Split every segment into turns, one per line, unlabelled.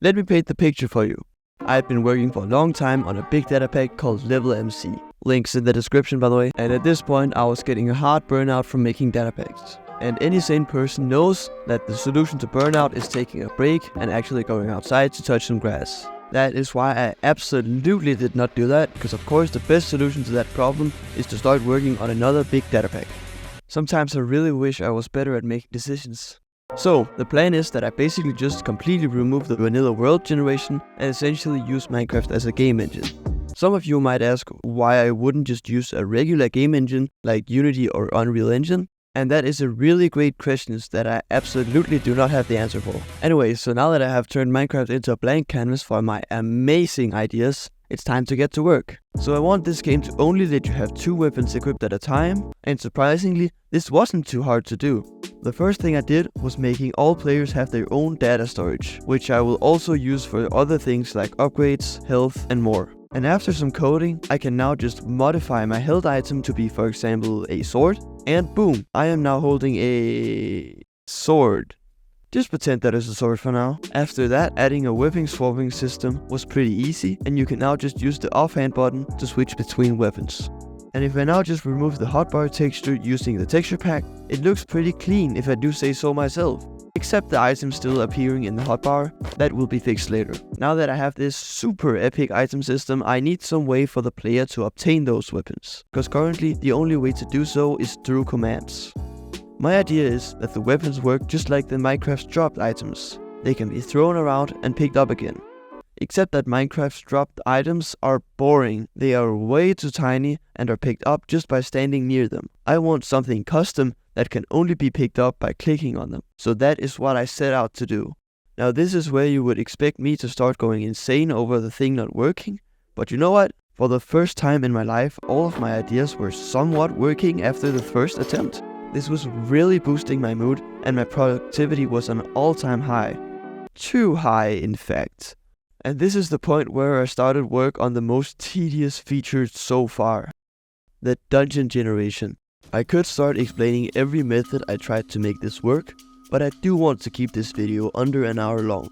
Let me paint the picture for you. I've been working for a long time on a big data pack called Level MC. Links in the description, by the way. And at this point I was getting a hard burnout from making data packs. And any sane person knows that the solution to burnout is taking a break and actually going outside to touch some grass. That is why I absolutely did not do that, because of course the best solution to that problem is to start working on another big data pack. Sometimes I really wish I was better at making decisions. So, the plan is that I basically just completely remove the vanilla world generation and essentially use Minecraft as a game engine. Some of you might ask why I wouldn't just use a regular game engine like Unity or Unreal Engine, and that is a really great question that I absolutely do not have the answer for. Anyway, so now that I have turned Minecraft into a blank canvas for my amazing ideas, it's time to get to work. So I want this game to only let you have 2 weapons equipped at a time, and surprisingly, this wasn't too hard to do. The first thing I did was making all players have their own data storage, which I will also use for other things like upgrades, health and more. And after some coding, I can now just modify my health item to be, for example, a sword, and boom, I am now holding a sword. Just pretend that is a sword for now. After that, adding a weapon swapping system was pretty easy, and you can now just use the offhand button to switch between weapons. And if I now just remove the hotbar texture using the texture pack, it looks pretty clean if I do say so myself. Except the items still appearing in the hotbar, that will be fixed later. Now that I have this super epic item system, I need some way for the player to obtain those weapons. Because currently, the only way to do so is through commands. My idea is that the weapons work just like the Minecraft's dropped items. They can be thrown around and picked up again. Except that Minecraft's dropped items are boring. They are way too tiny and are picked up just by standing near them. I want something custom that can only be picked up by clicking on them. So that is what I set out to do. Now this is where you would expect me to start going insane over the thing not working. But you know what? For the first time in my life, all of my ideas were somewhat working after the first attempt. This was really boosting my mood and my productivity was an all-time high. Too high, in fact. And this is the point where I started work on the most tedious feature so far. The dungeon generation. I could start explaining every method I tried to make this work, but I do want to keep this video under an hour long.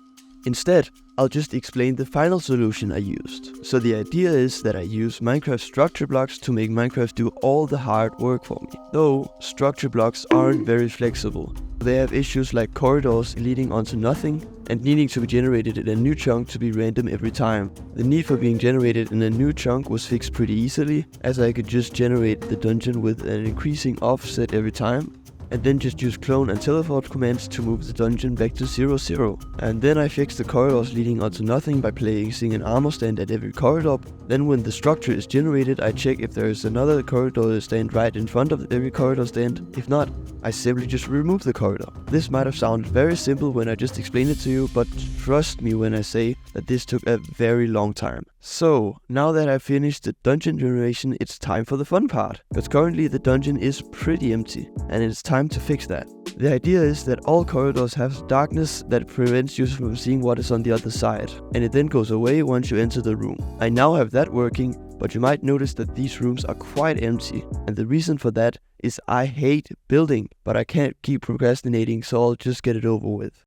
Instead, I'll just explain the final solution I used. So the idea is that I use Minecraft structure blocks to make Minecraft do all the hard work for me. Though, structure blocks aren't very flexible. They have issues like corridors leading onto nothing and needing to be generated in a new chunk to be random every time. The need for being generated in a new chunk was fixed pretty easily, as I could just generate the dungeon with an increasing offset every time, and then just use clone and teleport commands to move the dungeon back to 0, 0. And then I fixed the corridors leading onto nothing by placing an armor stand at every corridor. Then when the structure is generated, I check if there is another corridor stand right in front of every corridor stand. If not, I simply just remove the corridor. This might have sounded very simple when I just explained it to you, but trust me when I say that this took a very long time. So, now that I've finished the dungeon generation, it's time for the fun part. Because currently the dungeon is pretty empty, and it's time to fix that. The idea is that all corridors have darkness that prevents you from seeing what is on the other side, and it then goes away once you enter the room. I now have that working, but you might notice that these rooms are quite empty, and the reason for that is I hate building, but I can't keep procrastinating, so I'll just get it over with.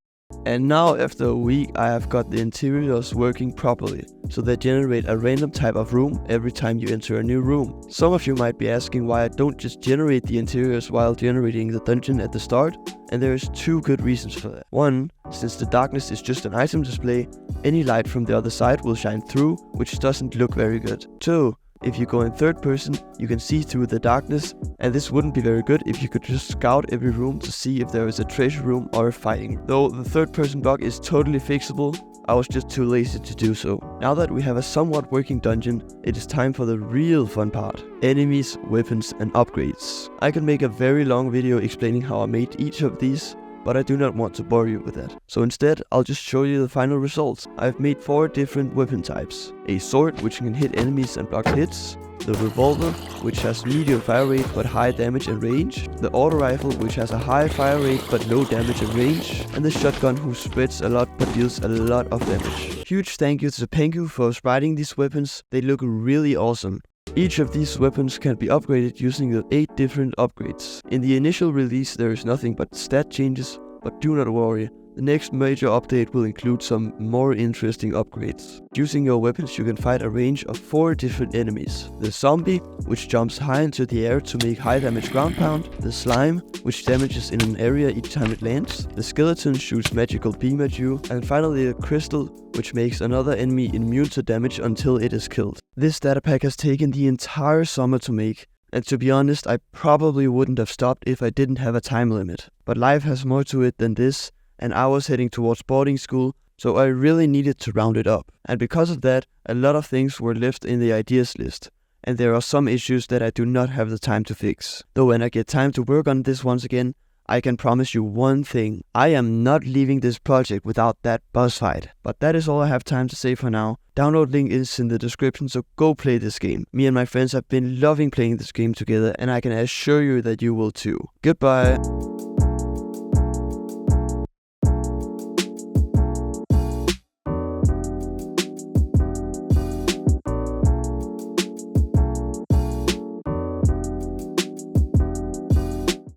And now after a week I have got the interiors working properly, so they generate a random type of room every time you enter a new room. Some of you might be asking why I don't just generate the interiors while generating the dungeon at the start, and there is 2 good reasons for that. 1, since the darkness is just an item display, any light from the other side will shine through, which doesn't look very good. 2, if you go in third person, you can see through the darkness, and this wouldn't be very good if you could just scout every room to see if there is a treasure room or a fighting room. Though the third person bug is totally fixable, I was just too lazy to do so. Now that we have a somewhat working dungeon, it is time for the real fun part. Enemies, weapons and upgrades. I can make a very long video explaining how I made each of these, but I do not want to bore you with that. So instead, I'll just show you the final results. I've made 4 different weapon types. A sword, which can hit enemies and block hits. The revolver, which has medium fire rate but high damage and range. The auto rifle, which has a high fire rate but low damage and range. And the shotgun, who spreads a lot but deals a lot of damage. Huge thank you to Pengu for spriting these weapons. They look really awesome. Each of these weapons can be upgraded using the 8 different upgrades. In the initial release there is nothing but stat changes, but do not worry, The next major update will include some more interesting upgrades. Using your weapons you can fight a range of 4 different enemies. The zombie, which jumps high into the air to make high damage ground pound. The slime, which damages in an area each time it lands. The skeleton shoots magical beam at you. And finally the crystal, which makes another enemy immune to damage until it is killed. This data pack has taken the entire summer to make. And to be honest, I probably wouldn't have stopped if I didn't have a time limit. But life has more to it than this, and I was heading towards boarding school, so I really needed to round it up. And because of that, a lot of things were left in the ideas list. And there are some issues that I do not have the time to fix. Though when I get time to work on this once again, I can promise you one thing. I am not leaving this project without that boss fight. But that is all I have time to say for now. Download link is in the description, so go play this game. Me and my friends have been loving playing this game together, and I can assure you that you will too. Goodbye.